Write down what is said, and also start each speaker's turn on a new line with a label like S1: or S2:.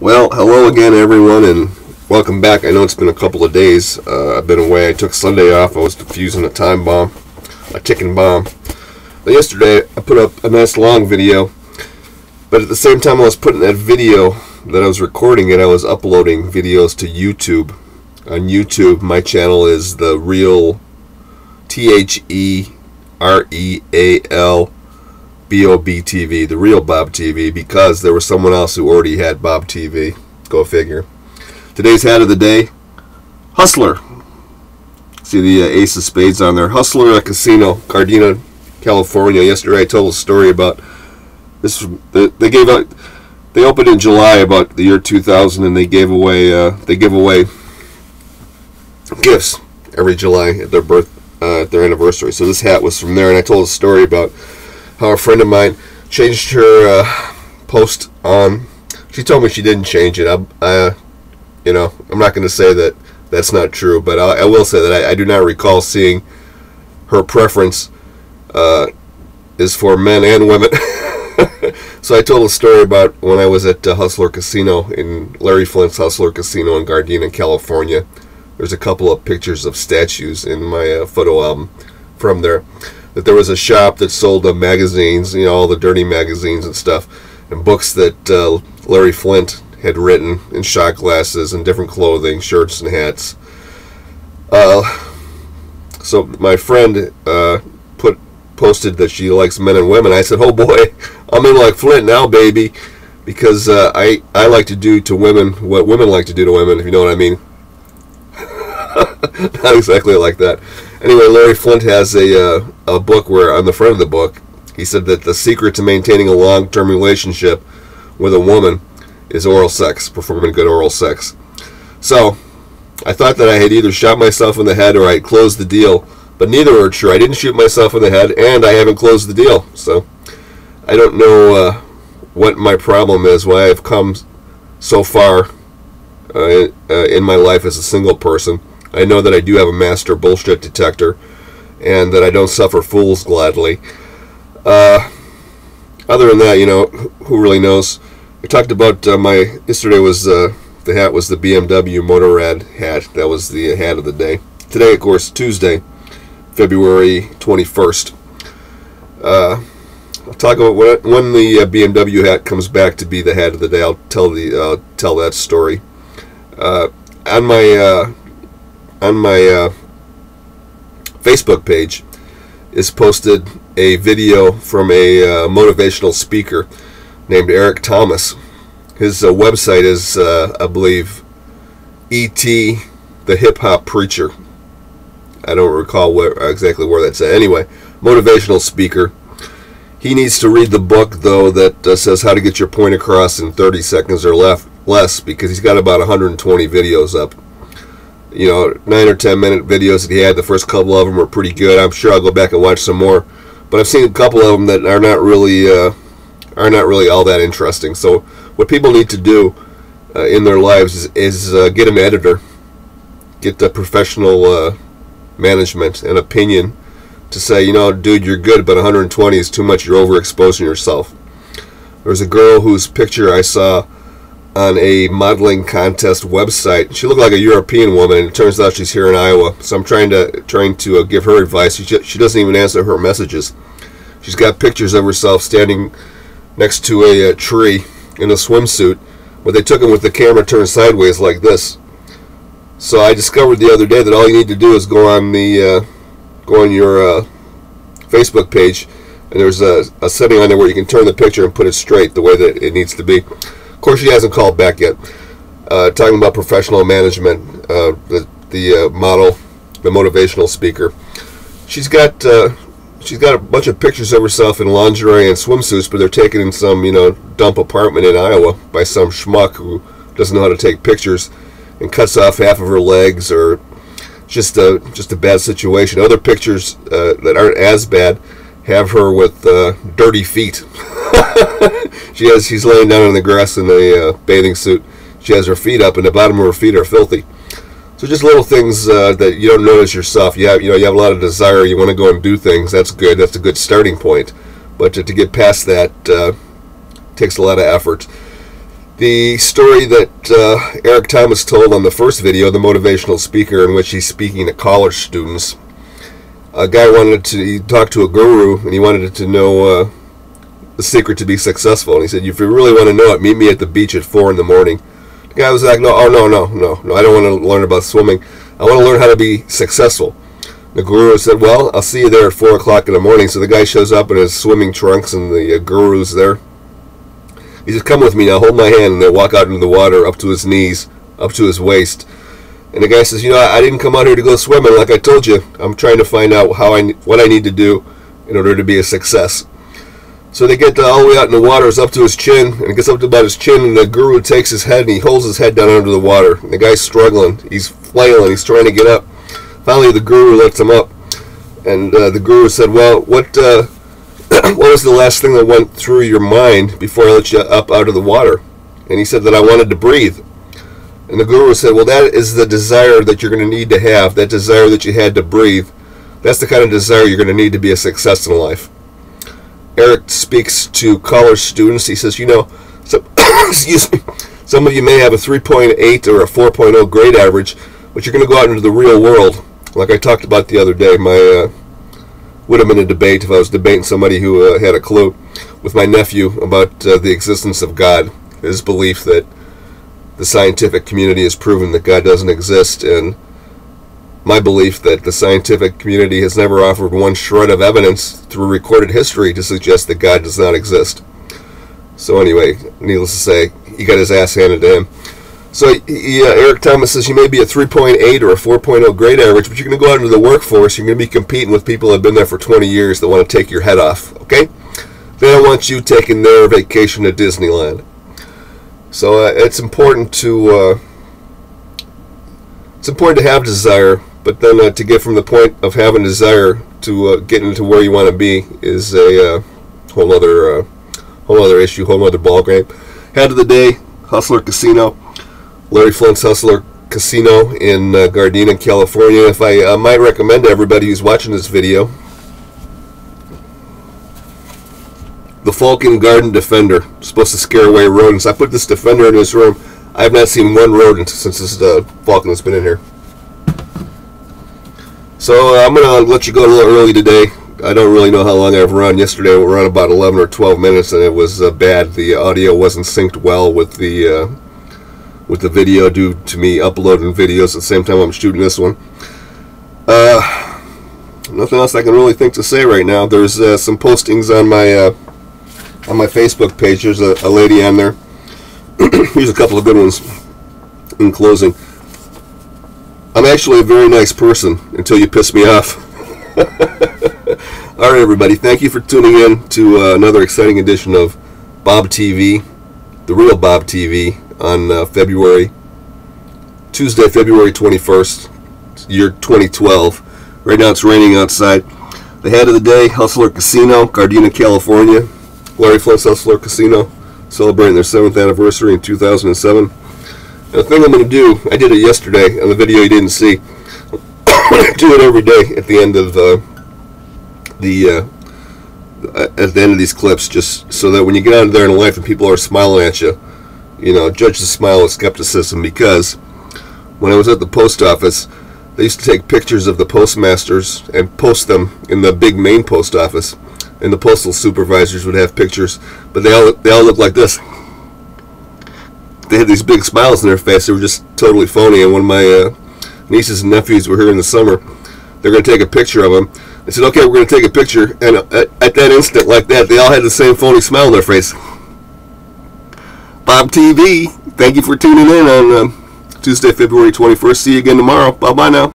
S1: Well, hello again, everyone, and welcome back. I know it's been a couple of days. I've been away. I took Sunday off. I was defusing a time bomb, a ticking bomb. But yesterday, I put up a nice long video, but at the same time I was putting that video that I was recording it, I was uploading videos to YouTube. On YouTube, my channel is The Real, TheReal Bob TV, The Real Bob TV, because there was someone else who already had Bob TV. Go figure. Today's hat of the day, Hustler. See the ace of spades on there. Hustler, a casino, Gardena, California. Yesterday I told a story about this. They opened in July about the year 2000, and they give away gifts every July at their at their anniversary. So this hat was from there, and I told a story about how a friend of mine changed her post on. She told me she didn't change it. I'm not going to say that that's not true, but I will say that I do not recall seeing her preference is for men and women. So I told a story about when I was at Hustler Casino, in Larry Flint's Hustler Casino in Gardena, California. There's a couple of pictures of statues in my photo album from there. That there was a shop that sold magazines, all the dirty magazines and stuff, and books that Larry Flint had written, and shot glasses and different clothing, shirts and hats. So my friend posted that she likes men and women. I said, oh boy, I'm in like Flint now, baby, because I like to do to women what women like to do to women, if you know what I mean. Not exactly like that. Anyway, Larry Flint has a book where on the front of the book he said that the secret to maintaining a long-term relationship with a woman is oral sex, performing good oral sex. So I thought that I had either shot myself in the head or I had closed the deal, but neither are true. I didn't shoot myself in the head, and I haven't closed the deal. So I don't know what my problem is, why I've come so far in my life as a single person. I know that I do have a master bullshit detector, and that I don't suffer fools gladly. Other than that, who really knows? I talked about yesterday was the hat was the BMW Motorrad hat. That was the hat of the day. Today, of course, Tuesday, February 21st. I'll talk about when the BMW hat comes back to be the hat of the day. I'll tell that story. On my Facebook page is posted a video from a motivational speaker named Eric Thomas. His website is, I believe, E.T. the Hip Hop Preacher. I don't recall exactly where that's at. Anyway, motivational speaker. He needs to read the book, though, that says how to get your point across in 30 seconds or less, because he's got about 120 videos up. 9 or 10 minute videos that he had. The first couple of them were pretty good. I'm sure I'll go back and watch some more, but I've seen a couple of them that are not really all that interesting. So what people need to do in their lives is get an editor, get the professional management and opinion to say, dude, you're good, but 120 is too much. You're overexposing yourself. There's a girl whose picture I saw on a modeling contest website. She looked like a European woman, and it turns out she's here in Iowa. So I'm trying to give her advice. She doesn't even answer her messages. She's got pictures of herself standing next to a tree in a swimsuit, but they took him with the camera turned sideways like this. So I discovered the other day that all you need to do is go on your Facebook page, and there's a setting on there where you can turn the picture and put it straight the way that it needs to be. Of course, she hasn't called back yet. Talking about professional management, the model, the motivational speaker. She's got a bunch of pictures of herself in lingerie and swimsuits, but they're taken in some dump apartment in Iowa by some schmuck who doesn't know how to take pictures and cuts off half of her legs, or just a bad situation. Other pictures that aren't as bad have her with dirty feet. She's laying down in the grass in a bathing suit. She has her feet up, and the bottom of her feet are filthy. So just little things that you don't notice yourself. You have a lot of desire. You want to go and do things. That's good. That's a good starting point. But to get past that takes a lot of effort. The story that Eric Thomas told on the first video, the motivational speaker, in which he's speaking to college students. A guy he talked to a guru, and he wanted to know the secret to be successful. And he said, if you really want to know it, meet me at the beach at 4 in the morning. The guy was like, no, I don't want to learn about swimming. I want to learn how to be successful. The guru said, well, I'll see you there at 4 o'clock in the morning. So the guy shows up in his swimming trunks, and the guru's there. He says, come with me now, hold my hand. And they walk out into the water up to his knees, up to his waist. And the guy says, I didn't come out here to go swimming. Like I told you, I'm trying to find out what I need to do in order to be a success. So they get all the way out in the water. It's up to his chin, and it gets up to about his chin, and the guru takes his head, and he holds his head down under the water. And the guy's struggling. He's flailing. He's trying to get up. Finally, the guru lets him up. And the guru said, well, what was the last thing that went through your mind before I let you up out of the water? And he said that I wanted to breathe. And the guru said, well, that is the desire that you're going to need to have, that desire that you had to breathe. That's the kind of desire you're going to need to be a success in life. Eric speaks to college students. He says, excuse me, some of you may have a 3.8 or a 4.0 grade average, but you're going to go out into the real world. Like I talked about the other day, would have been a debate if I was debating somebody who had a clue with my nephew about the existence of God, his belief that the scientific community has proven that God doesn't exist, and my belief that the scientific community has never offered one shred of evidence through recorded history to suggest that God does not exist. So anyway, needless to say, he got his ass handed to him. So Eric Thomas says you may be a 3.8 or a 4.0 grade average, but you're going to go out into the workforce. You're going to be competing with people that have been there for 20 years that want to take your head off, okay? They don't want you taking their vacation to Disneyland. So it's important to have desire, but then to get from the point of having desire to getting to where you want to be is a whole other issue, whole other ball game. Head of the day, Hustler Casino, Larry Flint's Hustler Casino in Gardena, California. If I might recommend to everybody who's watching this video, the Falcon Garden Defender, supposed to scare away rodents. I put this Defender in this room. I have not seen one rodent since this Falcon has been in here. So I'm going to let you go a little early today. I don't really know how long I've run. Yesterday we were on about 11 or 12 minutes, and it was bad. The audio wasn't synced well with the video due to me uploading videos at the same time I'm shooting this one. Nothing else I can really think to say right now. There's some postings on my Facebook page. There's a lady on there. Here's a couple of good ones in closing. I'm actually a very nice person until you piss me off. All right, everybody. Thank you for tuning in to another exciting edition of Bob TV, the real Bob TV, on Tuesday, February 21st, year 2012. Right now it's raining outside. The head of the day, Hustler Casino, Gardena, California. Larry Flint's Hustler Casino, celebrating their 7th anniversary in 2007. And the thing I'm going to do, I did it yesterday on the video you didn't see. I do it every day at the end of these clips, just so that when you get out there in life and people are smiling at you, judge the smile with skepticism. Because when I was at the post office, they used to take pictures of the postmasters and post them in the big main post office, and the postal supervisors would have pictures, but they all looked like this. They had these big smiles in their face. They were just totally phony. And when my nieces and nephews were here in the summer, they're going to take a picture of them. They said, okay, we're going to take a picture. And at that instant, like that, they all had the same phony smile on their face. Bob TV, thank you for tuning in on Tuesday, February 21st. See you again tomorrow. Bye-bye now.